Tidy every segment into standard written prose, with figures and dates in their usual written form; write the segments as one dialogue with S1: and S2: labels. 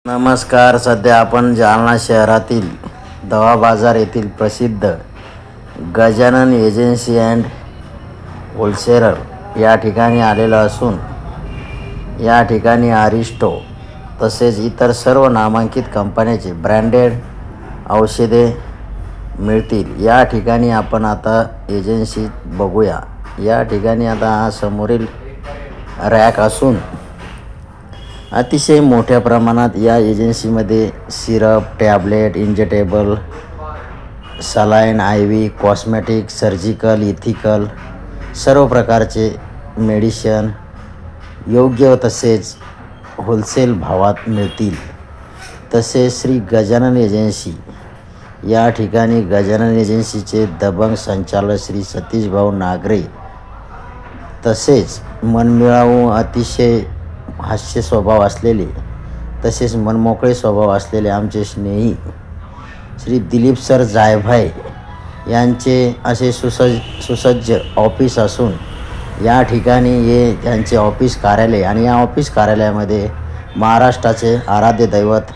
S1: नमस्कार. सध्या आपण जालना शहरातील दवा बाजार येथील प्रसिद्ध गजानन एजन्सी अँड होलसेलर या ठिकाणी आलेलो असून या ठिकाणी अरिस्टो तसेच इतर सर्व नामांकित कंपन्याचे ब्रँडेड औषधे मिळतील. या ठिकाणी आपण आता एजन्सी बघूया. या ठिकाणी आता हा समोरील रॅक असून अतिशय मोठ्या प्रमाणात या एजन्सीमध्ये syrup, tablet, injectable, saline, IV, cosmetic, surgical, ethical सर्व प्रकारचे मेडिशन योग्य तसेच होलसेल भावात मिळतील. तसेच श्री गजानन एजन्सी या ठिकाणी गजानन एजन्सीचे दबंग संचालक श्री सतीश भाऊ नागरे तसेच मनमिळावू अतिशय हास्य स्वभाव असलेले तसेच मनमोकळे स्वभाव असलेले आमचे स्नेही श्री दिलीप सर जायभाई यांचे असे सुसज्ज ऑफिस असून या ठिकाणी हे त्यांचे ऑफिस कार्यालय आणि या ऑफिस कार्यालयामध्ये महाराष्ट्राचे आराध्य दैवत,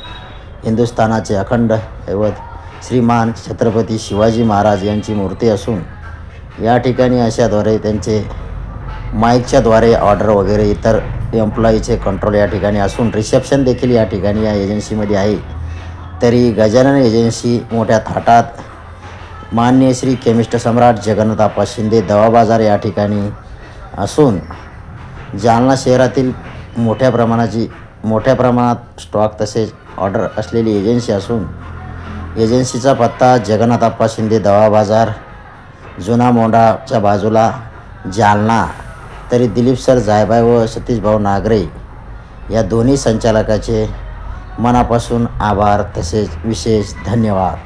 S1: हिंदुस्थानाचे अखंड दैवत श्रीमान छत्रपती शिवाजी महाराज यांची मूर्ती असून या ठिकाणी अशाद्वारे त्यांचे माईकच्याद्वारे ऑर्डर वगैरे इतर एम्प्लॉईचे कंट्रोल या ठिकाणी असून रिसेप्शन देखील या ठिकाणी या एजन्सीमध्ये आहे. तरी गजानन एजन्सी मोठ्या थाटात माननीय श्री केमिस्ट सम्राट जगन्नाथ शिंदे दवा बाजार या ठिकाणी असून जालना शहरातील मोठ्या प्रमाणात स्टॉक तसेच ऑर्डर असलेली एजन्सी असून एजन्सीचा पत्ता जगन्नाथ शिंदे दवा बाजार, जुना मोंडाच्या बाजूला, जालना. तरी दिलीप सर जायभाई व सतीश भाऊ नागरे या दोन्ही संचालकाचे मनापासून आभार तसेच विशेष धन्यवाद.